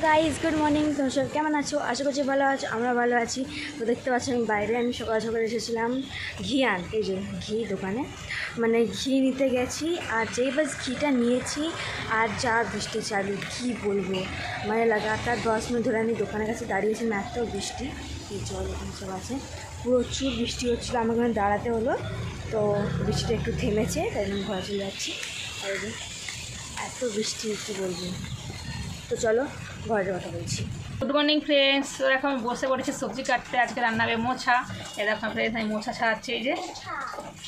Guys good morning. তোমরা সব কেমন আছো? আশা করছি ভালো আছো, আমরা ভালো আছি। তো দেখতে পাচ্ছি আমি বাইরে সকাল সকাল এসেছিলাম ঘি আনতে, যে ঘি দোকানে মানে ঘি নিতে গেছি। আর যেই বাস ঘিটা নিয়েছি আর যা বৃষ্টি চালু, কী বলবো, মানে লাগাতার 10 মিনিট ধরে আমি দোকানের কাছে দাঁড়িয়েছিলাম, এত বৃষ্টি, এই জল এখানে সব আছে, প্রচুর বৃষ্টি হচ্ছিলো, আমাকে ওখানে দাঁড়াতে হলো। তো বৃষ্টিটা একটু থেমেছে, তাই আমি ঘরে চলে যাচ্ছি। আর এত বৃষ্টি কী বলবো। তো চলো ঘরের কথা বলছি। Good morning friends. তো এখন আমি বসে পড়েছি সবজি কাটতে। আজকে রান্না হবে মোছা। দেখো ফ্রেন্ডস, আমি মোছা ছাড়াচ্ছি, এই যে।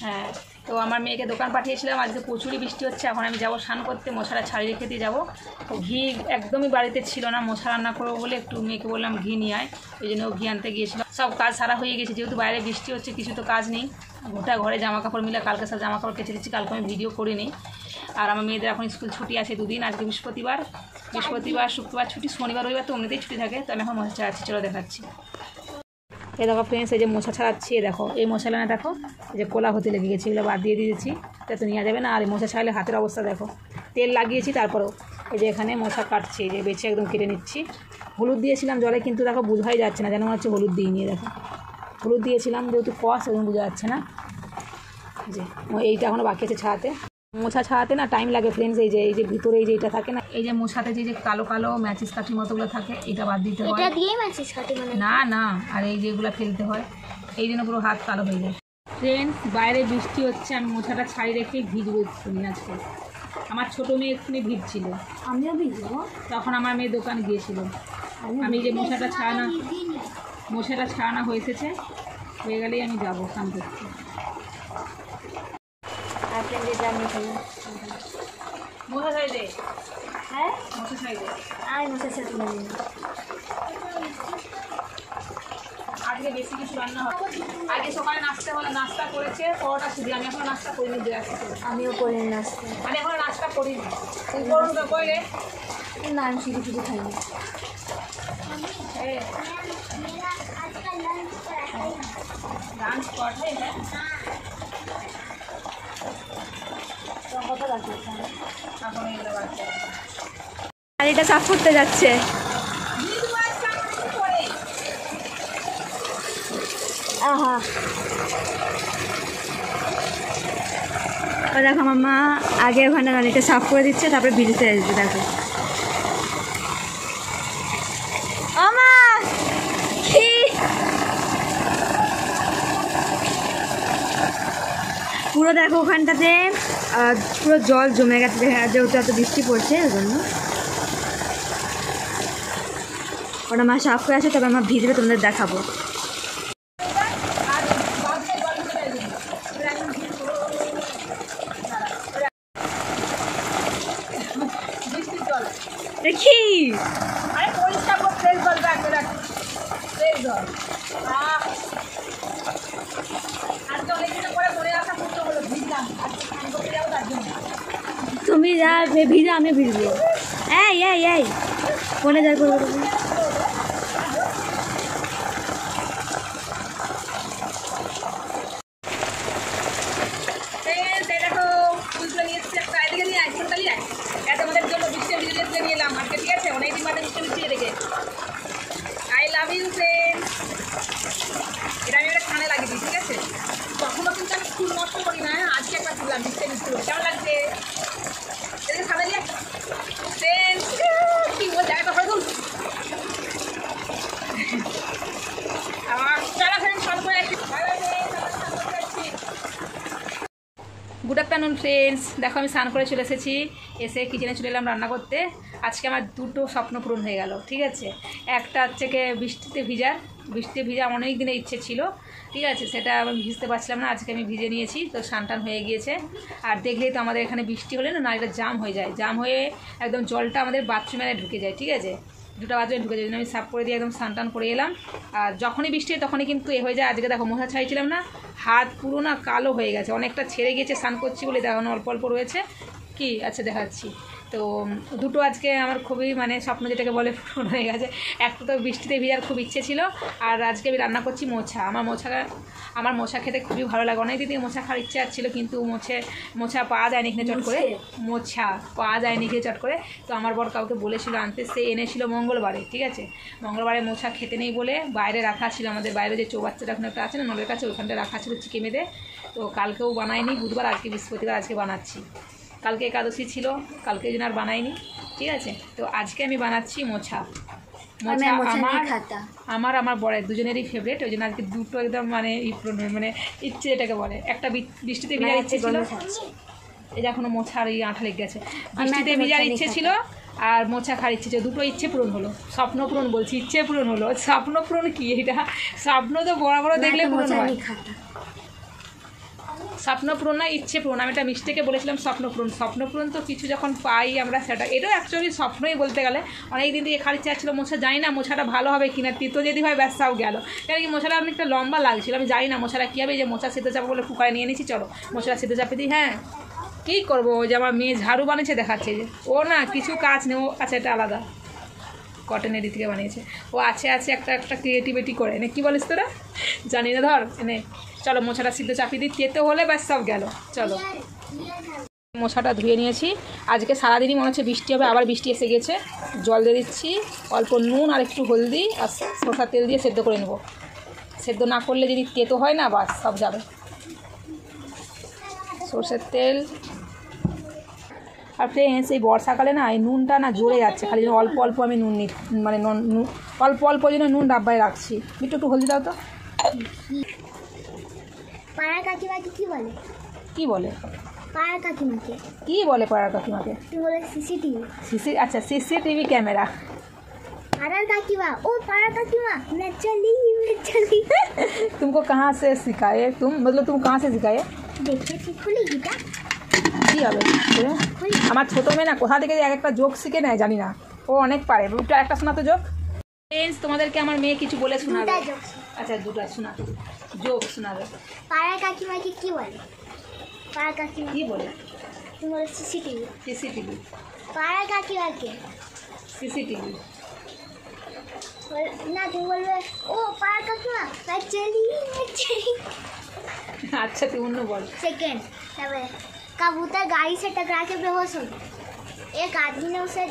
হ্যাঁ, তো আমার মেয়েকে দোকান পাঠিয়েছিলাম, আজকে প্রচুরই বৃষ্টি হচ্ছে। এখন আমি যাবো স্নান করতে, মোছাটা ছাড়িয়ে রেখে দিয়ে যাবো। তো ঘি একদমই বাড়িতে ছিল না, মোছা রান্না করবো বলে একটু মেয়েকে বললাম ঘি নিয়ে আয়, ওই জন্য ঘি আনতে গিয়েছিলাম। সব কাজ সারা হয়ে গেছে, যেহেতু বাইরে বৃষ্টি হচ্ছে, কিছু তো কাজ নেই। গোটা ঘরে জামা কাপড় মিলে কালকে সব জামা কাপড় কেচে দিচ্ছি, কালকে আমি ভিডিও করিনি। আর আমার মেয়েদের এখন স্কুল ছুটি আছে 2 দিন, আজকে বৃহস্পতিবার, শুক্রবার ছুটি, শনিবার রবিবার তো এমনিতেই ছুটি থাকে। তো আমি এখন মোছা ছাড়াচ্ছি, চলো দেখাচ্ছি। এ দেখো ফ্রেন্ডস, এই যে মোছা ছাড়াচ্ছি, দেখো এই মশলা না, দেখো এই যে কোলা হতে লেগে গেছে, এগুলো বাদ দিয়ে দিয়েছি, এটা তো নেওয়া যাবে না। আর এই মোছা ছাড়ালে হাতের অবস্থা দেখো, তেল লাগিয়েছি, তারপরেও এই যে এখানে মোছা কাটছি, এই যে বেছে একদম কেটে নিচ্ছি। হলুদ দিয়েছিলাম জলে, কিন্তু দেখো বোঝাই যাচ্ছে না, যেন মনে হচ্ছে হলুদ দিই নিয়ে। দেখো হলুদ দিয়েছিলাম, যেহেতু কষ একদম বোঝা যাচ্ছে না। যে এইটা এখনও বাকি আছে ছাড়াতে। মোছা ছাড়াতে না টাইম লাগে ফ্রেন্ডস। এই যে ভিতরে এই যে এটা থাকে না, এই যে মোছাতে যে কালো কালো ম্যাচিস কাঠির মতোগুলো থাকে, এটা বাদ দিতে হয়। এটা দিয়ে ম্যাচিস কাঠি মানে না, আর এই যেগুলো ফেলতে হয়, এই জন্য পুরো হাত কালো হয়ে যায়। ফ্রেন্ডস, বাইরে বৃষ্টি হচ্ছে, আমি মোছাটা ছাড়ি রেখে ভিজবো এক্ষুনি। আজকে আমার ছোটো মেয়ে এক্ষুনি ভিজছিল, আমিও ভিজবো। তখন আমার মেয়ে দোকান গিয়েছিল। আমি যে মোছাটা ছাড়ানো হয়ে এসেছে, হয়ে গেলেই আমি যাবো স্নান করতে। মোছা ছাড়ি দে, হ্যাঁ মোছা ছাড়ি দে। মোছা ছাড়ি নেই, আজকে বেশি কিছু রান্না হবে। আগে সকালে নাস্তা করেছে পরোটা সুজি, আমি এখন নাস্তা করিনি, দিয়ে আসছি। আমিও করি নাস্তা, আমি এখন নাস্তা করিনি। তুই করুন তো কই রে? না আমি শুধু খাইনি। লাঞ্চ করতে গাড়িটা সাফ করতে যাচ্ছে। আহা, ও দেখো আমার মা আগে ওখানে গাড়িটা সাফ করে দিচ্ছে, তারপরে ভিজতে আসবে। দেখো মা কি পুরো দেখো ওখানটাতে পুরো জল জমে গেছে, যেহেতু এত বৃষ্টি পড়ছে ওই জন্য। ওটা মা সাফ করে আসে, তবে আমার ভিজবে, তোমাদের দেখাবো। দেখি তুমি যা ভিজা, আমি ভিজবো। এই ফোনে যা করবো। এটা আমি একটা খানে লাগিয়ে দিই, ঠিক আছে? কখনো কিন্তু আমি ফুল নষ্ট করি না। আজকে একবার তুললাম, কেমন লাগছে? খাবে নিয়ে কি বল জায়গাটা করে দুল আমার চারা ফ্রেন্ড সব করে আসছি। Good afternoon friends. দেখো আমি স্নান করে চলে এসেছি, এসে কিচেনে চলে এলাম রান্না করতে। আজকে আমার 2টো স্বপ্ন পূরণ হয়ে গেল, ঠিক আছে? একটা হচ্ছে বৃষ্টিতে ভিজা অনেক দিনের ইচ্ছে ছিল, ঠিক আছে? সেটা আমি ভিজতে পারছিলাম না, আজকে আমি ভিজে নিয়েছি, তো স্নান হয়ে গিয়েছে। আর দেখলেই তো আমাদের এখানে বৃষ্টি হলে না এটা জাম হয়ে যায়, জাম হয়ে একদম জলটা আমাদের বাথরুমে ঢুকে যায়, ঠিক আছে? 2টা বাথরুমে ঢুকে যায়, আমি সাফ করে দিয়ে একদম স্নান করে এলাম। আর যখনই বৃষ্টি হয় তখনই কিন্তু হয়ে যায়। আজকে দেখো মোছা ছাড়িয়েছিলাম না, হাত পুরো না কালো হয়ে গেছে, অনেকটা ছেড়ে গিয়েছে স্নান করছি বলে, দেখো অল্প অল্প রয়েছে। কি আচ্ছা দেখাচ্ছি। তো তো দুটো আজকে আমার খুবই মানে স্বপ্ন যেটাকে বলে পূরণ হয়ে গেছে। একটা তো বৃষ্টিতে ভিজার খুব ইচ্ছে ছিল, আর আজকে আমি রান্না করছি মোছা। আমার মোছা খেতে খুবই ভালো লাগে, অনেক দিন থেকে মোছা খাওয়ার ইচ্ছে ছিল, কিন্তু মোছা পাওয়া যায়নি এখানে চট করে, মোছা পাওয়া যায়নি এখানে চট করে। তো আমার বর কাউকে বলেছিল আনতে, সে এনেছিল মঙ্গলবারে, ঠিক আছে, মঙ্গলবারে মোছা খেতে নেই বলে বাইরে রাখা ছিল, আমাদের বাইরে যে চৌবাচ্চাটা এখন একটা আছে না নলের কাছে, ওখানটা রাখা ছিল চিকে মেদে। তো কালকেও বানাইনি, বুধবার আজকে বৃহস্পতিবার, আজকে বানাচ্ছি। কালকে একাদশী ছিল, কালকে এই জন্য আর বানাইনি, ঠিক আছে। তো আজকে আমি বানাচ্ছি মোছা। আমার বরের দুজনেরই ফেভারিট, ওই জন্য আজকে দুটো একদম মানে মানে ইচ্ছে যেটাকে বলে। একটা বৃষ্টিতে ভিজার ইচ্ছে ছিল, এই যে এখনো মোছার এই আঠা লেগে গেছে, বৃষ্টিতে ভিজার ইচ্ছে ছিল আর মোছা খাওয়ার ইচ্ছে ছিল, দুটো ইচ্ছে পূরণ হলো। স্বপ্ন পূরণ বলছি, ইচ্ছে পূরণ হলো। স্বপ্ন পূরণ কি এটা? স্বপ্ন তো বড় বড় দেখলে পূরণ হয়, স্বপ্ন পূরণ না ইচ্ছে পূরণ। আমি এটা মিস্টেকে বলেছিলাম স্বপ্ন পূরণ। স্বপ্ন পূরণ তো কিছু যখন পাই আমরা সেটা, এটাও অ্যাকচুয়ালি স্বপ্নই বলতে গেলে। অনেক দিন থেকে খালি চাচ্ছিল মোছা, জানি না মোছাটা ভালো হবে কিনা, তিতো যদি হয় ব্যবসাও গেল, কেন কি মোছাটা অনেকটা লম্বা লাগছিল, আমি জানি না মোছাটা কী হবে। যে মোছা সিদ্ধ চাপা বলে কুকারে নিয়ে নিয়েছি, চলো মোছাটা সিদ্ধ চাপে দিই। হ্যাঁ কী করবো, ওই যে আমার মেয়ে ঝাড়ু বানিয়েছে দেখাচ্ছে, যে ও না কিছু কাজ নেই, ও আচ্ছা এটা আলাদা কটনের থেকে বানিয়েছে, ও আছে একটা ক্রিয়েটিভিটি করে এনে। কী বলিস তোরা জানি না, ধর এনে চলো মোছাটা সিদ্ধ চাপিয়ে দিই, তেতো হলে ব্যাস সব গেল। চলো মোছাটা ধুয়ে নিয়েছি, আজকে সারাদিনই মনে হচ্ছে বৃষ্টি হবে, আবার বৃষ্টি এসে গেছে। জল দিয়ে দিচ্ছি, অল্প নুন আর একটু হলদি আর সরষার তেল দিয়ে সেদ্ধ করে নেব। সেদ্ধ না করলে যদি তেতো হয় না, বাস সব যাবে। সরষের তেল। আর ফ্রেন্ডস এই বর্ষাকালে না এই নুনটা না জ্বলে যাচ্ছে, খালি অল্প অল্প আমি নুন মানে অল্প অল্প জন্য নুন ডাব্বায় রাখছি। একটু হলদি দাও তো। পাড়ার কাকিমাকে কি বলে? কি বলে পাড়ার কাকিমাকে? কি বলে পাড়ার কাকিমাকে? তুই বলে সিসিটিভি। अच्छा सीसीटीवी कैमरा। पाड़ार काकीमा, ओ पाड़ार काकीमा मैं चली। तुमको कहाँ से सिखाए? तुम मतलब तुम कहाँ से सिखाए? देखिए ठीक खुली गीता কী হবে আমার ছোটো মেয়ে না কোথা থেকে এক একটা জোক শিখে নেয় জানি না, ও অনেক পারে। একটা শোনা তো জোক। ফ্রেন্ডস তোমাদেরকে আমার মেয়ে কিছু বলে শোনাবে। আচ্ছা দুটো শোনা, জোক শোনাবে। পাড়ার কাকিমাকে কি বলে? পাড়ার কাকিমা কি বলে? তুমি বলে সিসিটিভি। सीसीटीवी। পাড়ার কাকিমাকে सीसीटीवी। না তুমি বলবে ও পাড়ার কাকিমা मैं चली। अच्छा तुम उन्होंने बोल। सेकेंड कबूतर गाड़ी से टकरा के बेहोश हो गया, एक आदमी ने उसे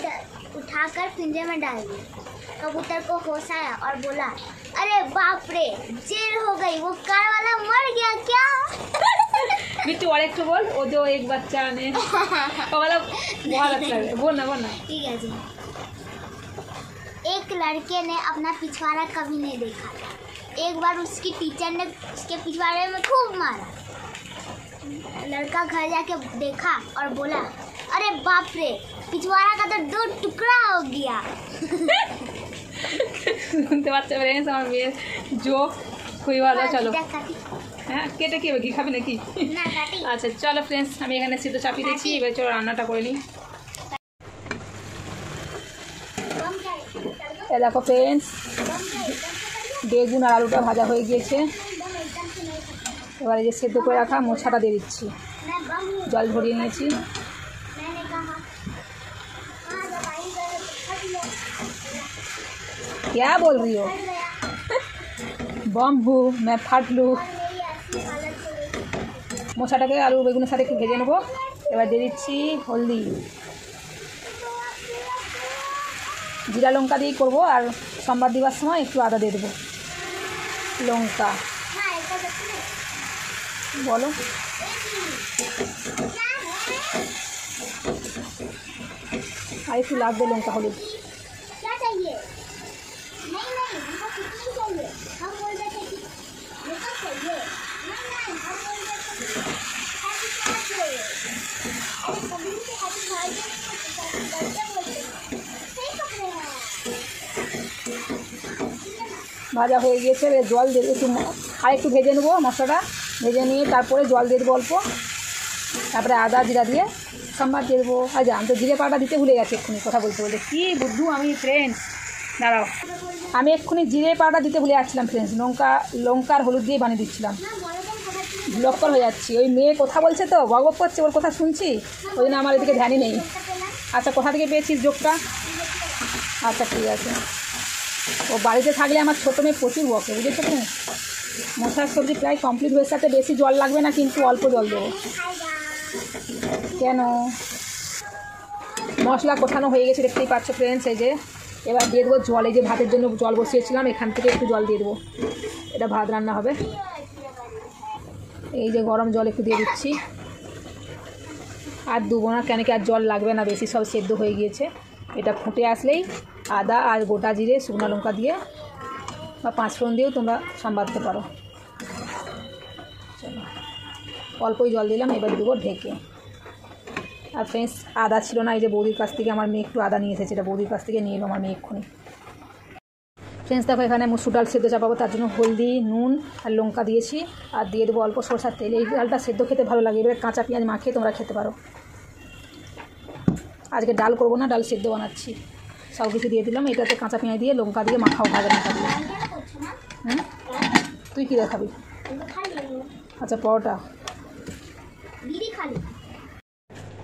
उठाकर पिंजरे में डाल दिया। कबूतर को होश आया और बोला अरे बाप रे जेल हो गई, वो कार वाला मर गया क्या? बिट्टू और एक तो बोल, वो जो एक बच्चा ने वो वाला बहुत अच्छा है, बोल ना। ठीक है जी। एक लड़के ने अपना पिछवाड़ा कभी नहीं देखा था। एक बार उसकी टीचर ने उसके पिछवाड़े में खूब मारा। लड़का घर जाके देखा और बोला अरे बाप रे पिछवाड़ा का तो 2 टुकड़ा हो गया। শুনতে পাচ্ছ ফ্রেন্ডস আমার মেয়ের জোক খুবই ভালো। চলো হ্যাঁ কেটে কি হবে, কি খাবি নাকি? আচ্ছা চলো ফ্রেন্ডস আমি এখানে সিদ্ধ চাপিয়ে দিচ্ছি, এবার চলো রান্নাটা করে নিই। এ দেখো ফ্রেন্ডস বেগুন আর আলুটা ভাজা হয়ে গিয়েছে, এবারে যে সেদ্ধ করে রাখা মোছাটা দিয়ে দিচ্ছি, জল ভরিয়ে নিয়েছি। क्या बोल रही हो? बम हूँ मैं फाट लूँ। মোছাটাকে আলু বেগুনের সাথে একটু ভেজে নেবো। এবার দিয়ে দিচ্ছি হলদি, জিরা লঙ্কা দিয়েই করবো, আর সোমবার দিবার সময় একটু আদা দিয়ে দেবো, লঙ্কা বলো। আর একটু লাগবে লঙ্কা হলুদ। ভাজা হয়ে গিয়েছে, জল দিয়ে একটু আর একটু ভেজে নেবো, মশলাটা ভেজে নিয়ে তারপরে জল দিয়ে দেবো অল্প, তারপরে আদা জিরা দিয়ে সম্বার দিয়ে দেবো। আচ্ছা আমি তো জিরে পাউডার দিতে ভুলে গেছি এক্ষুনি কথা বলতে বলতে, কী বুদ্ধু আমি ফ্রেন্ডস। দাঁড়াও আমি এক্ষুনি জিরে পাউডার দিতে ভুলে যাচ্ছিলাম ফ্রেন্ডস, লঙ্কার হলুদ দিয়ে বানিয়ে দিচ্ছিলাম, লক্কর হয়ে যাচ্ছি। ওই মেয়ে কথা বলছে তো বকবক করছে, ওর কথা শুনছি, ওই জন্য আমার এদিকে ধ্যানই নেই। আচ্ছা, কোথা থেকে পেয়েছিস যোগটা? আচ্ছা ঠিক আছে। ও বাড়িতে থাকলে আমার ছোটো মেয়ে প্রচুর বকে, বুঝেছো তো? মশার সবজি প্রায় কমপ্লিট হয়ে সাথে বেশি জল লাগবে না, কিন্তু অল্প জল দেবো। কেন? মশলা কষানো হয়ে গেছে দেখতেই পাচ্ছ ফ্রেন্ডস। এই যে এবার দিয়ে দেবো জল। এই যে ভাতের জন্য জল বসিয়েছিলাম, এখান থেকে একটু জল দিয়ে দেবো, এটা ভাত রান্না হবে। এই যে গরম জল একটু দিয়ে দিচ্ছি, আর দেবো না কেন কি আর জল লাগবে না বেশি, সব সেদ্ধ হয়ে গিয়েছে। এটা ফুটে আসলেই আদা আর গোটা জিরে শুকনো লঙ্কা দিয়ে বা 5 ফোড়ন দিয়েও তোমরা সম্বাদতে পারো। চলো, অল্পই জল দিলাম, এবার দেবো ঢেকে। আর ফ্রেন্ডস আদা ছিল না, এই যে বৌদির কাছ থেকে আমার মেয়ে একটু আদা নিয়ে এসেছে, এটা বৌদির কাছ থেকে নিয়ে এলো আমার মেয়ে এক্ষুনি। ফ্রেন্ডস দেখো এখানে মুসুর ডাল সেদ্ধ চাপাবো, তার জন্য হলদি, নুন আর লঙ্কা দিয়েছি, আর দিয়ে দেবো অল্প সরষার তেল। এই ডালটা সেদ্ধ খেতে ভালো লাগে, এবারে কাঁচা পেঁয়াজ মাখিয়ে তোমরা খেতে পারো। আজকে ডাল করবো না, ডাল সেদ্ধ বানাচ্ছি। সব কিছু দিয়ে দিলাম, এটাতে কাঁচা পেঁয়াজ দিয়ে লঙ্কা দিয়ে মাখাও, ভাজা লঙ্কা দিয়ে। তুই কী দেখাবি? আচ্ছা পরোটা।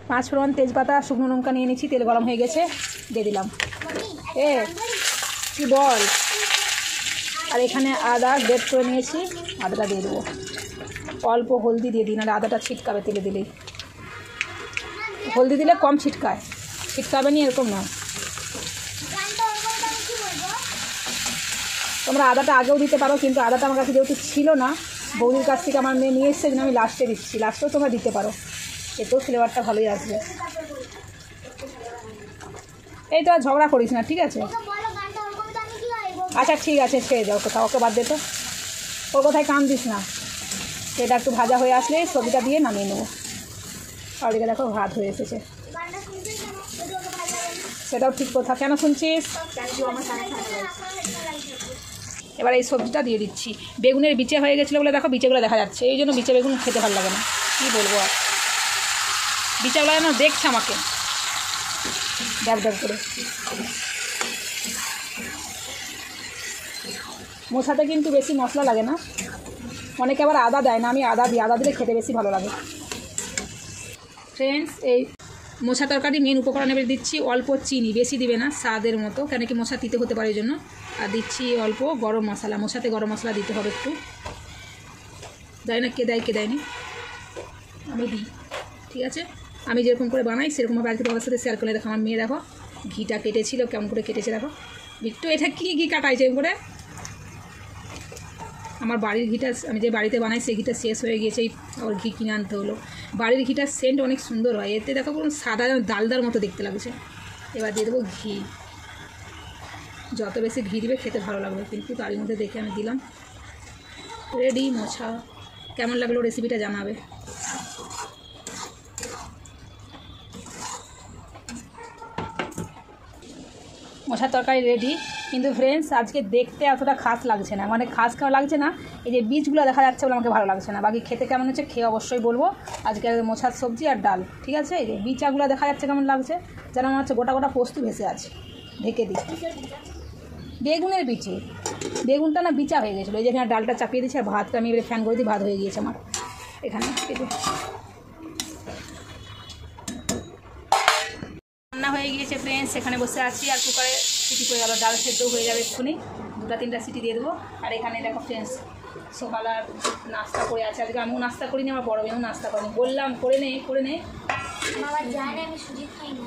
5 ফোড়ন, তেজপাতা, শুকনো লঙ্কা নিয়ে নিচ্ছি, তেল গরম হয়ে গেছে, দিয়ে দিলাম। কি বল? আর এখানে আদা গ্রেট করে নিয়েছি, আদাটা দিয়ে দেবো। অল্প হলদি দিয়ে দিই, নাহলে আদাটা ছিটকাবে তেলে দিলেই। হলদি দিলে কম ছিটকাবে নি এরকম না। তোমরা আদাটা আগেও দিতে পারো, কিন্তু আদাটা আমার কাছে যেহেতু ছিল না, বৌদির কাছ থেকে আমার মেয়ে নিয়ে এসছে, আমি লাস্টে দিচ্ছি। লাস্টেও তোমরা দিতে পারো, এতেও ফ্লেভারটা ভালোই আসবে। এই তো আর ঝগড়া করিস না, ঠিক আছে? আচ্ছা ঠিক আছে, ছেড়ে যাও কোথাও, ওকে বাদ দে তো, ওর কোথায় কান দিস না। সেটা একটু ভাজা হয়ে আসলে সবজিটা দিয়ে নামিয়ে নেবো। আর দিকে দেখো ভাত হয়ে এসেছে। সেটাও ঠিক কথা, কেন শুনছিস? এবার এই সবজিটা দিয়ে দিচ্ছি। বেগুনের বিচে হয়ে গেছিলো বলে দেখো বিচেগুলো দেখা যাচ্ছে, এই জন্য বিচে বেগুন খেতে ভালো লাগে না। কী বলবো আর, বিচেগুলো যেন দেখছে আমাকে ড্যাব ড্যাব করে। মোছাতে কিন্তু বেশি মশলা লাগে না, অনেকে আবার আদা দেয় না, আমি আদা দিই, আদা দিলে খেতে বেশি ভালো লাগে। ফ্রেন্ডস এই মোছা তরকারি মেন উপকরণ এবার দিচ্ছি অল্প চিনি, বেশি দিবে না, স্বাদের মতো, কেন কি মোছা তিতে হতে পারে এই জন্য। আর দিচ্ছি অল্প গরম মশলা, মোছাতে গরম মশলা দিতে হবে একটু, জানি না কে দেয় কে দেয়নি, আমি দিই, ঠিক আছে? আমি যেরকম করে বানাই সেরকমভাবে আজকে তোমাদের সাথে শেয়ার করে। দেখো আমার মেয়ে দেখো ঘিটা কেটেছিল, কেমন করে কেটেছে দেখো। একটু এটা কী ঘি কাটাইছে এরকম করে। আমার বাড়ির ঘিটা, আমি যে বাড়িতে বানাই সেই ঘিটা শেষ হয়ে গিয়েছে, আবার ঘি কিনে আনতে হলো। বাড়ির ঘিটার সেন্ট অনেক সুন্দর হয়, এতে দেখো কোনো সাদা ডালদার মতো দেখতে লাগছে। এবার দিয়ে দেবো ঘি, যত বেশি ঘি দিবে খেতে ভালো লাগবে, কিন্তু তারই মধ্যে দেখে আমি দিলাম। রেডি মোছা। কেমন লাগলো রেসিপিটা জানাবে। মোছার তরকারি রেডি, কিন্তু ফ্রেন্ডস আজকে দেখতে এতটা খাস লাগছে না, মানে খাস কেমন লাগছে না, এই যে বীজগুলো দেখা যাচ্ছে বলে আমাকে ভালো লাগছে না। বাকি খেতে কেমন হচ্ছে খেয়ে অবশ্যই বলবো। আজকে মোছার সবজি আর ডাল, ঠিক আছে? এই যে বিচাগুলো দেখা যাচ্ছে কেমন লাগছে, যেন মনে হচ্ছে গোটা গোটা পোস্ত ভেসে আছে। ঢেকে দিই। বেগুনের বিচে, বেগুনটা না বিচা হয়ে গেছিলো, এই যে এখানে ডালটা চাপিয়ে দিচ্ছি, আর ভাতটা আমি এবারে ফ্যান করে দিই, ভাত হয়ে গিয়েছে আমার এখানে। রান্না হয়ে গিয়েছে ফ্রেন্ডস, সেখানে বসে আছি, আর কুকারে সিটি করে গেল, ডাল সেদ্ধ হয়ে যাবে এক্ষুনি, 2-3টা সিটি দিয়ে দেবো। আর এখানে দেখো ফ্রেন্ডস সকাল আর নাস্তা করে আছে, আজকে আমিও নাস্তা করিনি, আমার বড় মেয়েও নাস্তা করিনি, বললাম করে নে। আমি সুজি খাই না।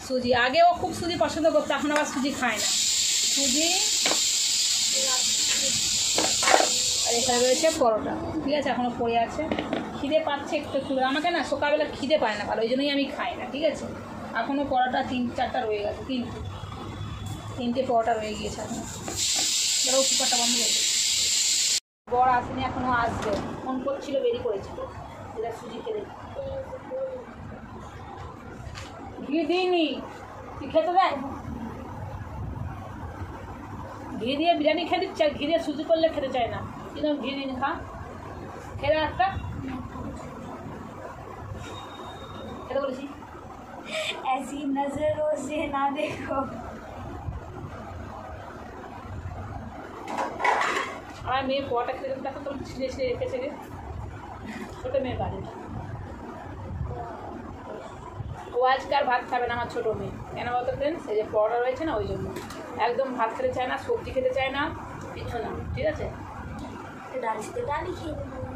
সুজি আগেও খুব সুজি পছন্দ করতো, এখন আবার সুজি খায় না। সুজি আর এখানে রয়েছে পরোটা, ঠিক আছে? এখনও পড়ে আছে, খিদে পাচ্ছে একটু একটু। আমাকে না সকালবেলা খিদে পায় না ভালো, ওই জন্যই আমি খাই না, ঠিক আছে? এখনও পরোটা 3-4টা রয়ে গেছে, 3টে পরোটা রয়ে গিয়েছে এখনও। এবার কুকারটা বন্ধ হয়েছে, বড় আসেনি, এখনও আসবে, ফোন করছিল, বেরিয়ে পড়েছিল। যেটা সুজি খেলে ঘি দিইনি, তুই খেতে দেয়? ঘি দিয়ে বিরিয়ানি খেতে চাই, ঘি দিয়ে সুজি করলে খেতে চায় না, কিন্তু ঘি দিন খা, খেলে একটা খেতে বলেছি। ऐसी नजरों से ना देखो। আমার মেয়ে পরোটা খেতে দেখো তো ছিঁড়ে রেখেছে রে, ছোটো মেয়ের বাড়ি। ও আজকে আর ভাত খাবে না আমার ছোটো মেয়ে, কেন বলতো ফ্রেন্ডস, এই যে পরোটা রয়েছে না ওই জন্য একদম ভাত খেতে চায় না, সবজি খেতে চায় না, কিছু না, ঠিক আছে। ডালি খেয়ে নেবো।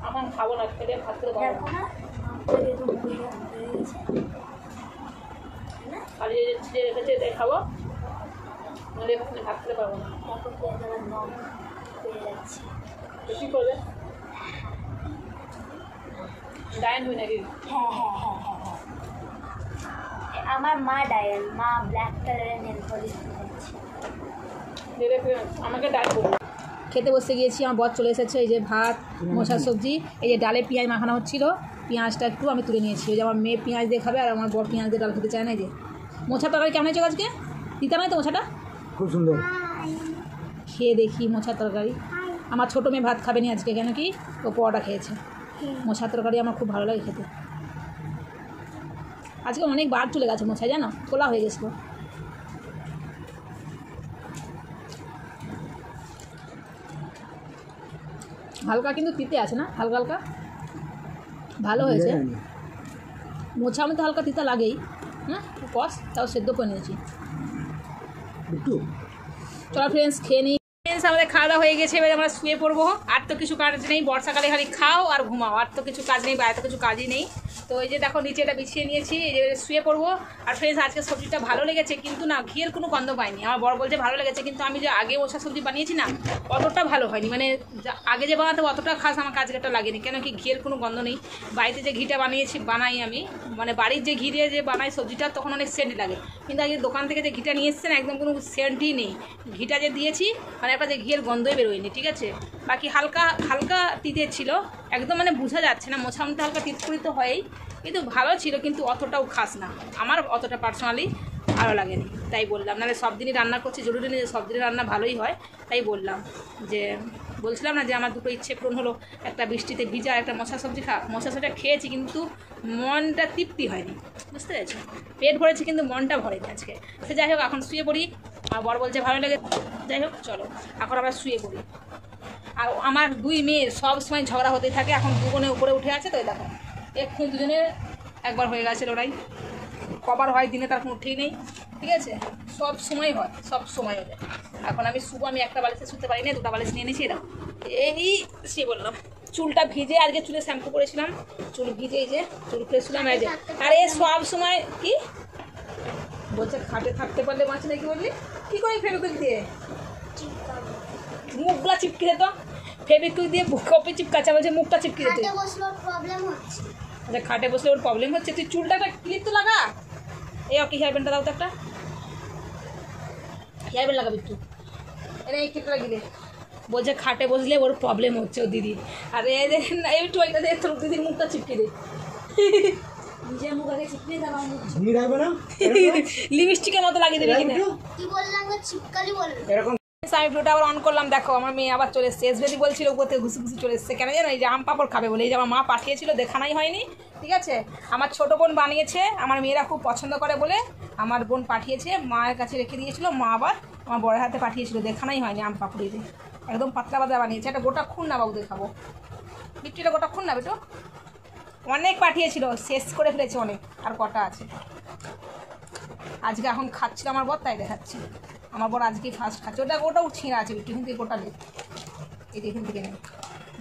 এখন খাবো না, খেলে ভাত খেতে পারবো দেখো না। না আমাদের তো হয়ে গেছে খালি যে ছিঁড়ে রেখেছে এটাই খাবো, নাহলে এখানে ভাত খেতে পারবো না। তারপর পেঁয়াজ আমার নখ পেয়ে যাচ্ছে। তো কী করবে, ডায়েন হই নাকি? হ্যাঁ হ্যাঁ হ্যাঁ হ্যাঁ হ্যাঁ, আমার মা ডায়াল, মা ব্ল্যাক কালারের নেল পলিশ দিচ্ছে। দেবে ফ্রেন্ডস, আমাকে ডাল করবো। খেতে বসে গিয়েছি, আমার বর চলে এসেছে। এই যে ভাত, মশার সবজি, এই যে ডালে পেঁয়াজ মাখানো হচ্ছিলো, পেঁয়াজটা একটু আমি তুলে নিয়েছি। ওই যে আমার মেয়ে পেঁয়াজ দিয়ে খাবে আর আমার বর পেঁয়াজ দিয়ে ডাল খেতে চায় না। এই যে মোছা তরকারি কেমন হয়েছে আজকে, দিতে নয় তো মোছাটা, খুব সুন্দর। খেয়ে দেখি মোছার তরকারি। আমার ছোটো মেয়ে ভাত খাবে না আজকে, কেন কি ও পরোটা খেয়েছে। মোছার তরকারি আমার খুব ভালো লাগে খেতে। আজকে অনেক বার চলে গেছে মোছায়, জানো, খোলা হয়ে গেছিলো। হালকা কিন্তু তিতে আছে না, হালকা হালকা ভালো হয়েছে। মোছা আমি তো হালকা তিতা লাগেই, হ্যাঁ কষ, তাও সেদ্ধ করে নিয়েছি। একটু চলো ফ্রেন্ডস খেয়ে নিই। ফ্রেন্ডস আমাদের খাওয়া দাওয়া হয়ে গেছে, এবার আমরা শুয়ে পড়বো। আর তো কিছু কাজ নেই, বর্ষাকালে খালি খাও আর ঘুমাও, আর তো কিছু কাজ নেই, বাইরে তো কিছু কাজই নেই। তো এই যে দেখো নিচে এটা বিছিয়ে নিয়েছি, এই যে শুয়ে পড়বো। আর ফ্রেন্ডস আজকে সবজিটা ভালো লেগেছে, কিন্তু না ঘিয়ের কোনো গন্ধ পাইনি। আমার বড় বলছে ভালো লেগেছে, কিন্তু আমি যে আগে ওষা সবজি বানিয়েছি না, অতটা ভালো হয়নি। মানে আগে যে বানাতে অতটা খাস আমার কাজটা লাগেনি, কেন কি ঘিয়ের কোনো গন্ধ নেই। বাড়িতে যে ঘিটা বানাই আমি, মানে বাড়ির যে ঘি দিয়ে যে বানাই সবজিটা, তখন অনেক সেন্ট লাগে। কিন্তু আগে দোকান থেকে যে ঘিটা নিয়ে এসছেন একদম কোনো সেন্টই নেই। ঘিটা যে দিয়েছি মানে একটা যে ঘিয়ের গন্ধই বেরোয়নি, ঠিক আছে। বাকি হালকা হালকা তিতে ছিল, একদম মানে বোঝা যাচ্ছে না। মোছামুটা হালকা তিতকুড়ি তো হয়ই, কিন্তু ভালো ছিল, কিন্তু অতটাও খাস না। আমার অতটা পার্সোনালি ভালো লাগেনি, তাই বললাম। নাহলে সব দিনই রান্না করছি, জরুরি নেই যে সব দিনই রান্না ভালোই হয়, তাই বললাম। যে বলছিলাম না যে আমার দুটো ইচ্ছে পূরণ হলো, একটা বৃষ্টিতে ভিজা, একটা মশা সবজি মশা সবজিটা খেয়েছি, কিন্তু মনটা তৃপ্তি হয়নি, বুঝতে পেরেছি। পেট ভরেছি কিন্তু মনটা ভরেনি আজকে। সে যাই হোক, এখন শুয়ে পড়ি। আমার বর বলছে ভালো লাগে, যাই হোক চলো এখন আমরা শুয়ে পড়ি। আর আমার দুই মেয়ের সব সময় ঝগড়া হতে থাকে, এখন দুজনে উপরে উঠে আছে, তো দেখো এখন দুজনের একবার হয়ে গেছে লড়াই। কবার হয় দিনে তার কোনো ঠিক নেই, ঠিক আছে, সব সময় হয়, সব সময় হয়ে যায়। এখন আমি শুভ, আমি একটা বালিশে শুতে পারি না, দুটো বালিশ নিয়ে নিয়েছি। এরকম এই সে বললাম, চুলটা ভিজে, আজকে চুলে শ্যাম্পু করেছিলাম, চুল ভিজে, এই যে চুল ফেলেছিলাম। এই যে আর এ সব সময় কি বলছে, খাটে থাকতে পারলে মাছ নাকি, বললি কী করে ফেবিকুইক দিয়ে মুখগুলা চিপকে যেত, ফেবিকুইক দিয়ে কপি চিপকাচ্ছে, বলছে মুখটা চিপকে যেত। প্রবলেম হচ্ছে, আচ্ছা খাটে বসলে ওর প্রবলেম হচ্ছে, তুই চুলটা একটা ক্লিপ তো লাগা। এই ওকে হেয়ার ব্যান্ডটা দাও তো, একটা হেয়ার ব্যান্ড লাগাবি একটু, এনে এই ক্লিপটা লাগিয়ে দে। বলছে খাটে বসলে ওর প্রবলেম হচ্ছে ও দিদির। আর এই দেখেন না, একটু ওইটা দিয়ে তোর দিদির মুখটা চিপকে দে। নিজের মুখ আগে চিপকে দেওয়া ঝিঙে রাখবে না, লিপস্টিকের মতো লাগিয়ে দেবে কিনা। কি বললাম চিপকালি বললাম এরকম। আমি ভিডিওটা আবার অন করলাম, দেখো আমার মেয়ে আবার চলে এসছে। এসবেদি বলছিল উপর থেকে ঘুষি ঘুষি চলে এসছে, কেন জানো, এই যে আম পাপড় খাবে বলে। এই যে আমার মা পাঠিয়েছিল, দেখানাই হয়নি, ঠিক আছে। আমার ছোটো বোন বানিয়েছে, আমার মেয়েরা খুব পছন্দ করে বলে আমার বোন পাঠিয়েছে, মায়ের কাছে রেখে দিয়েছিল। মা আবার আমার বড়ের হাতে পাঠিয়েছিল, দেখানাই হয়নি। আম পাপড়ি দিয়ে একদম পাতলা পাতলা বানিয়েছে। একটা গোটা খুন না বাবু দেখাবো, বিট্টুটা গোটা খুন না বেটো, অনেক পাঠিয়েছিল, শেষ করে ফেলেছে অনেক, আর কটা আছে। আজকে এখন খাচ্ছিল আমার বর, তাই দেখাচ্ছি। আমার বর আজকেই ফার্স্ট খাচ্ছে। ওটাও ছিঁড়া আছে বিট্টু, কিন্তু গোটা নেই, এই এখান থেকে নেই,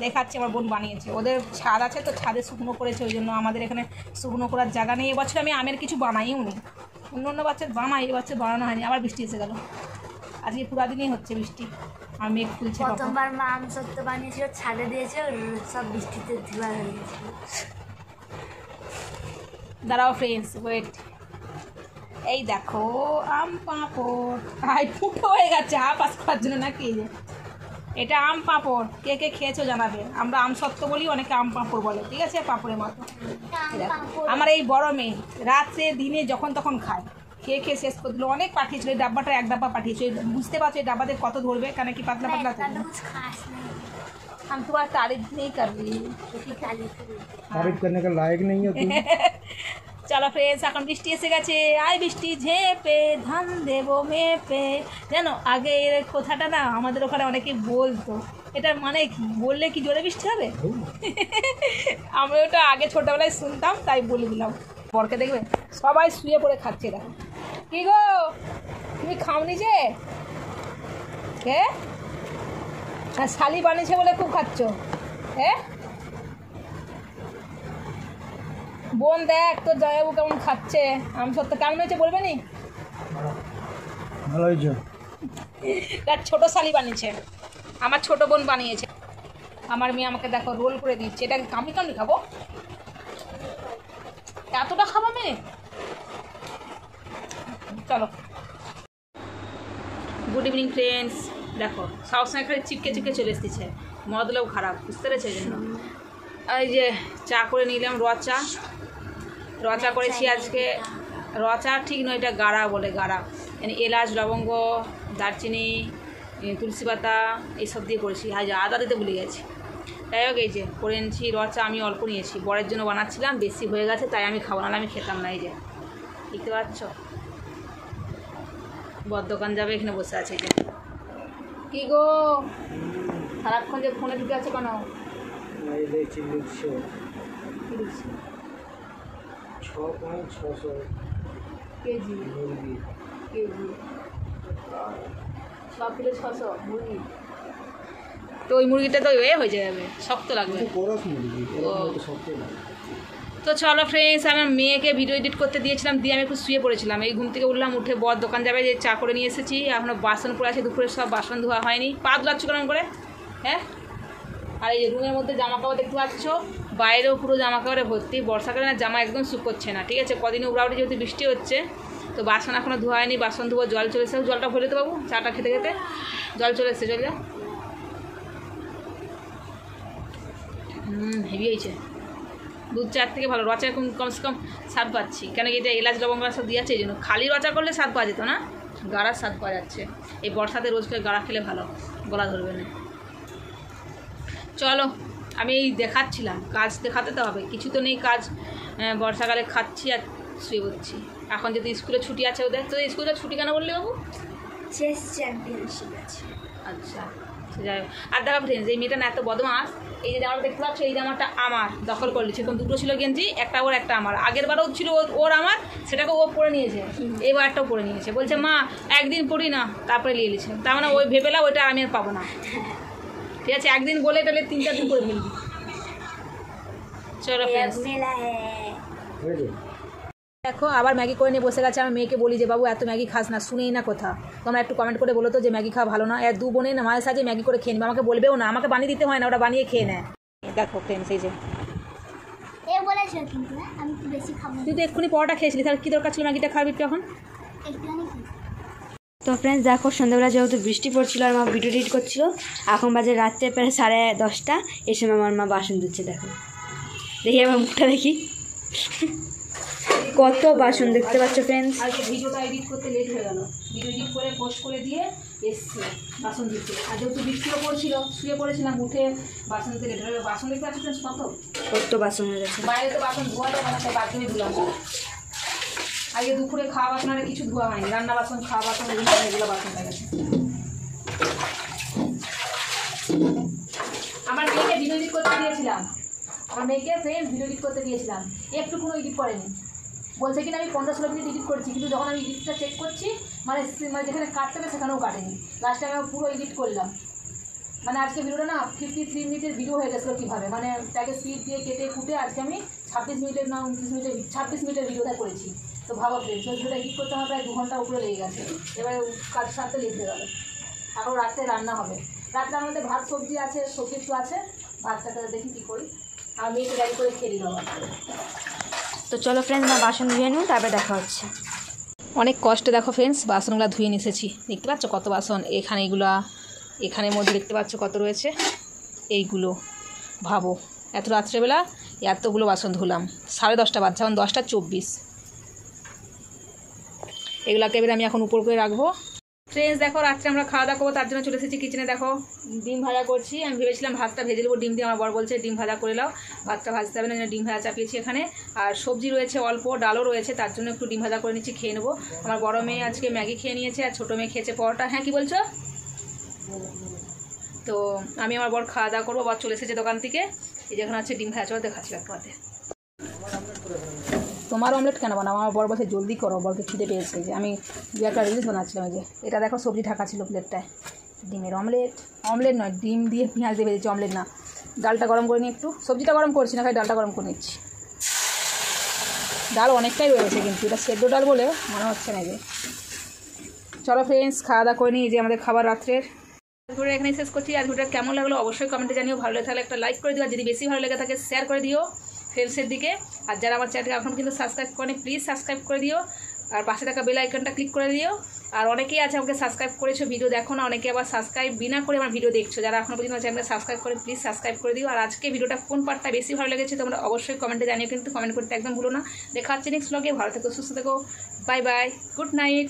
দেখাচ্ছি। আমার বোন বানিয়েছে, ওদের ছাদ আছে তো, ছাদে শুকনো করেছে, ওই জন্য আমাদের এখানে শুকনো করার জায়গা নেই। এবছর আমি আমের কিছু বানাইও নি, অন্য অন্য বাচ্চার বানাই, এবছর বানানো হয়নি। আবার বৃষ্টি এসে গেল, আজকে পুরা দিনই হচ্ছে বৃষ্টি, আর মেঘ খুলছে। প্রথমবার মা আম সত্য বানিয়েছিল, ছাদে দিয়েছে, সব বৃষ্টিতে ধোয়া হয়ে গেছিল। দাঁড়াও ফ্রেন্ডস, ওয়েট, এই দেখো আম পাঁপড়, হাই ফুটো হয়ে গেছে পাস করার জন্য নাকি। এটা আম পাঁপড়, কে কে খেয়েছো জানাবে। আমরা আম সত্য বলি, অনেকে আম পাঁপড় বলে, ঠিক আছে, পাঁপড়ের মতো। আমার এই বড় মেয়ে রাত্রে দিনে যখন তখন খায়, খেয়ে খেয়ে শেষ করে দিল। অনেক পাঠিয়েছিল, এই ডাব্বাটা এক ডাব্বা পাঠিয়েছিল। বুঝতে পারছো এই ডাব্বাতে কত ধরবে, কেন কি পাতলা পাতলা। हम तुम्हारा तारीफ नहीं कर रही, तारीफ करने का लायक नहीं है तुम। চলো ফ্রেন্ডস, এখন বৃষ্টি এসে গেছে। আয় বৃষ্টি ঝেপে ধান দেবো মেপে, জানো আগে এর কথাটা না আমাদের ওখানে অনেকেই বলতো, এটার মানে বললে কি জোরে বৃষ্টি হবে? আমি ওটা আগে ছোটবেলায় শুনতাম তাই বলে দিলাম। বরকে দেখবে সবাই শুয়ে পড়ে খাচ্ছে। দেখো কি গো, তুমি খাওনি যে? কে? হ্যাঁ, শালি বানিয়েছে বলে খুব খাচ্ছ। হ্যাঁ বোন, দেখ তোর জয়াবু কেমন খাচ্ছে। আমি সত্য কেমন হয়েছে বলবে নি? ভালো হয়েছে। তার ছোটো শালি বানিয়েছে, আমার ছোট বোন বানিয়েছে। আমার মেয়ে আমাকে দেখো রোল করে দিচ্ছে। এটা কামড়ি কামড়ি খাবো? এতটা খাবো মেয়ে? চলো। Good evening friends. দেখো সবসময় খালি চিপকে চিপকে চলে এসেছে, মদলেও খারাপ, বুঝতে পেরেছে? এই জন্য এই যে চা করে নিলাম, র চা করেছি আজকে। র চা ঠিক নয়, এটা গাড়া বলে, গাড়া। মানে এলাচ, লবঙ্গ, দারচিনি, তুলসী পাতা এইসব দিয়ে করেছি। আদা দিতে ভুলে গেছি। যাই হোক, এই যে করে এনেছি র চা। আমি অল্প নিয়েছি, বরের জন্য বানাচ্ছিলাম, বেশি হয়ে গেছে তাই আমি খাবো, নাহলে আমি খেতাম না। এই যে দেখতে পাচ্ছ, বর দোকান যাবে, এখানে বসে আছে। এই যে কী গো, সারাক্ষণ যে ফোনে ঢুকে আছে কেন? দেখছি লিখছে 6.600 কেজি মুরগি। কেজি সব কিলো 600 মুরগি। তো ওই মুরগিটা তো হয়ে যাবে, শক্ত লাগবে। করস মুরগি তো শক্ত না। তো চলো ফ্রেন্ডস, আমার মেয়েকে ভিডিও এডিট করতে দিয়েছিলাম, দিয়ে আমি একটু শুয়ে পড়েছিলাম। এই ঘুম থেকে উঠলাম, উঠে বর দোকান যাবে, যে চা করে নিয়ে এসেছি। এখনও বাসন পড়ে আছে, দুপুরে সব বাসন ধোয়া হয়নি। পা ধোয়াচ্ছ কেমন করে? হ্যাঁ, আর এই রুমের মধ্যে জামা কাপড় দেখতে পাচ্ছ, বাইরেও পুরো জামা কাপড়ে ভর্তি। বর্ষাকালে না জামা একদম শুকোচ্ছে না, ঠিক আছে? কদিনে উড়াউড়ি যেহেতু বৃষ্টি হচ্ছে, তো বাসন এখনও ধোয়া হয়নি। বাসন ধোয়া, জল চলে এসেছে। জলটা ভরে তো বাবু, চাটা খেতে খেতে জল চলে এসেছে। চলে যা। হেভি হয়েছে দুধ চার থেকে ভালো। রচা কমসে কম স্বাদ পাচ্ছি, কেন কি এটা এলাচ লবঙ্গ সব দিয়ে আছে, এই জন্য। খালি রচা করলে স্বাদ পাওয়া যেত না, গাড়ার স্বাদ পাওয়া যাচ্ছে। এই বর্ষাতে রোজ করে গাড়া খেলে ভালো, গলা ধরবে না। চলো, আমি এই দেখাচ্ছিলাম, কাজ দেখাতে তো হবে, কিছু তো নেই কাজ। বর্ষাকালে খাচ্ছি আর শুয়ে পড়ছি। এখন যদি স্কুলে ছুটি আছে ওদের, তো স্কুলে ছুটি কেন বললি বাবু? চেস চ্যাম্পিয়নশিপ আছে। আচ্ছা, যাই হোক। আর দেখা ফ্রেন্ডস, এই মেয়েটা না এত বদমাস। এই যে জামাটা দেখতে পাচ্ছ, এই জামাটা আমার দখল করে নিচ্ছে। এখন দুটো ছিল গেঞ্জি, একটা ওর একটা আমার। আগের বারও ছিল ওর আমার, সেটাকে ও পরে নিয়েছে, এবার একটাও পরে নিয়েছে। বলছে মা একদিন পড়ি না, তারপরে নিয়ে নিয়েছে। তার মানে ওই ভেবেলা ওইটা আমি আর পাবো না, ঠিক আছে? একদিন বলে তাহলে 3-4 দিন করে ফেলবি। চলো ফ্রেন্ডস, দেখো আবার ম্যাগি করে নিয়ে বসে গেছে। আমি মেয়েকে বলি যে বাবু এত ম্যাগি খাস না, শুনেই না কথা। তোমরা একটু কমেন্ট করে বলো তো যে ম্যাগি খাওয়া ভালো না। দু বোনে না মায়ের সাথে ম্যাগি করে খেয়ে নেবে, আমাকে বলবেও না, আমাকে বানিয়ে দিতে হয় না, ওটা বানিয়ে খেয়ে নেয়। দেখো ফ্রেন্ডস, এই যে বলেছে কিন্তু আমি একটু বেশি খাবো। তুই তো এক্ষুনি পরোটা খেয়েছিলি, তাহলে কী দরকার ছিল ম্যাগিটা খাবি তুই এখন? তো ফ্রেন্ডস দেখো, সন্ধ্যাবেলা যেহেতু বৃষ্টি পড়ছিল আর মা ভিডিও এডিট করছিল, এখন বাজে রাত্রে প্রায় 10:30। এই সময় আমার মা বাসন ধুচ্ছে। দেখো, দেখি আমার মুখটা দেখি, কত বাসন দেখতে পাচ্ছ ফ্রেন্ডস। আজকে ভিডিওটা এডিট করতে লেট হয়ে গেল, ভিডিও এডিট করে পোস্ট করে দিয়ে এসছি বাসন দিতে। আর যেহেতু বৃষ্টিও পড়ছিল, শুয়ে পড়েছিলাম, উঠে বাসন দিতে লেট হয়ে গেল। বাসন দেখতে পাচ্ছি ফ্রেন্ডস কত বাসন হয়ে গেছে। বাইরে তো বাসন ধোয়া যাবে না, তাই বাথরুমে ধুলাম। আগে দুপুরে খাওয়া বাসন আর কিছু ধোয়া হয়নি, রান্না বাসন, খাওয়া বাসন, এগুলো বাসন হয়ে গেছে। আমার মেয়েকে ভিডিও এডিট করতে দিয়েছিলাম, আমার মেয়েকে ফ্রেন্ডস ভিডিও এডিট করতে দিয়েছিলাম, একটু কোনো এডিট করেনি। বলছে কিনা আমি 15-16 মিনিট এডিট করছি, কিন্তু যখন আমি এডিটটা চেক করছি, মানে যেখানে কাটতে হবে সেখানেও কাটেনি। লাস্টে আমি পুরো এডিট করলাম। মানে আজকে ভিডিওটা না 53 মিনিটের ভিডিও হয়ে গেছিলো কীভাবে, মানে তাকে স্পিড দিয়ে কেটে কুটে আজকে আমি 26 মিনিটের না 29 মিনিটের 26 মিনিটের ভিডিওটা করেছি। তো ভাবো ফ্রেন্ডস, ওই ভিডিওটা এডিট করতে আমার প্রায় 2 ঘন্টা উপরে লেগে গেছে। এবারে কাজ সারতে লেট হয়ে গেল। এখন রাত্রে রান্না হবে, রাত্রে আমাদের ভাত সবজি আছে, সবজি একটু আছে, ভাতটাকে দেখি কী করি। আর মেয়েকে গাড়ি করে খেয়ে দিল। তো চলো ফ্রেন্ডস, মা বাসন ধুয়ে নিও, তারপরে দেখা হচ্ছে। অনেক কষ্টে দেখো ফ্রেন্ডস বাসনগুলো ধুয়ে নিয়ে এসেছি। দেখতে পাচ্ছ কত বাসন, এখানে এগুলা, এখানের মধ্যে দেখতে পাচ্ছ কত রয়েছে। এইগুলো ভাবো, এত রাত্রেবেলা এতগুলো বাসন ধুলাম। 10:30 বাজছে, এখন 10:24। এগুলাকে এবার আমি এখন উপর করে রাখবো। ফ্রেন্ডস দেখো, রাত্রে আমরা খাওয়া দাওয়া করবো, তার জন্য চলে এসেছি কিচেনে। দেখো ডিম ভাজা করছি। আমি ভেবেছিলাম ভাতটা ভেজে দেবো ডিম দিয়ে, আমার বর বলছে ডিম ভাজা করে নাও, ভাতটা ভাজতে হবে না, ডিম ভাজা চাপিয়েছি এখানে। আর সবজি রয়েছে অল্প, ডালও রয়েছে, তার জন্য একটু ডিম ভাজা করে নিচ্ছি, খেয়ে নেবো। আমার বড় মেয়ে আজকে ম্যাগি খেয়ে নিয়েছে, আর ছোটো মেয়ে খেয়েছে পরোটা। হ্যাঁ, কী বলছো? তো তো আমি আমার বর খাওয়া দাওয়া করবো, বর চলে এসেছে দোকান থেকে। এই যেখানে আছে ডিম ভাজা, চলো দেখাচ্ছি একটুতে। তোমার অমলেট কেন বানাবো? আমার বর বসে জলদি করো, বরকে খিদে পেয়েছে। যে আমি দু একটা রিলস বানাচ্ছিলাম। এই যে এটা দেখো সবজি ঢাকা ছিল প্লেটটায়, ডিমের অমলেট। অমলেট নয়, ডিম দিয়ে পেঁয়াজ দিয়ে ভেজেছি, অমলেট না। ডালটা গরম করে নিই একটু, সবজিটা গরম করছি না, খালি ডালটা গরম করে নিচ্ছি। ডাল অনেকটাই রয়েছে কিন্তু এটা সেদ্ধ ডাল বলে মনে হচ্ছে না। যে চলো ফ্রেন্ডস, খাওয়া দাওয়া করে নিই। যে আমাদের খাবার রাত্রের ভিডিওটা এখানেই শেষ করছি। আর ভিডিওটা কেমন লাগলো অবশ্যই কমেন্টে জানিও। ভালো লাগে তাহলে একটা লাইক করে দিও, আর যদি বেশি ভালো লেগে থাকে শেয়ার করে দিও ফ্রেন্ডসের দিকে। আর যারা আমার চ্যানেলকে এখন কিন্তু সাবস্ক্রাইব করেনি প্লিজ সাবস্ক্রাইব করে দিও, আর পাশে থাকা বেল আইকনটা ক্লিক করে দিও। আর অনেকেই আছে আমাকে সাবস্ক্রাইব করেছো, ভিডিও দেখো না, অনেকে আবার সাবস্ক্রাইব বিনা করে আমার ভিডিও দেখছো। যারা এখনো পর্যন্ত চ্যানেলকে সাবস্ক্রাইব করে প্লিজ সাবস্ক্রাইব করে দিও। আর আজকে ভিডিওটা কোন পার্টটা বেশি ভালো লেগেছে তোমরা অবশ্যই কমেন্টে জানিও, কিন্তু কমেন্ট করতে একদম ভুলো না। দেখা হচ্ছে নেক্সট ব্লগে। ভালো থেকো, সুস্থ থেকো, বাই বাই, গুড নাইট।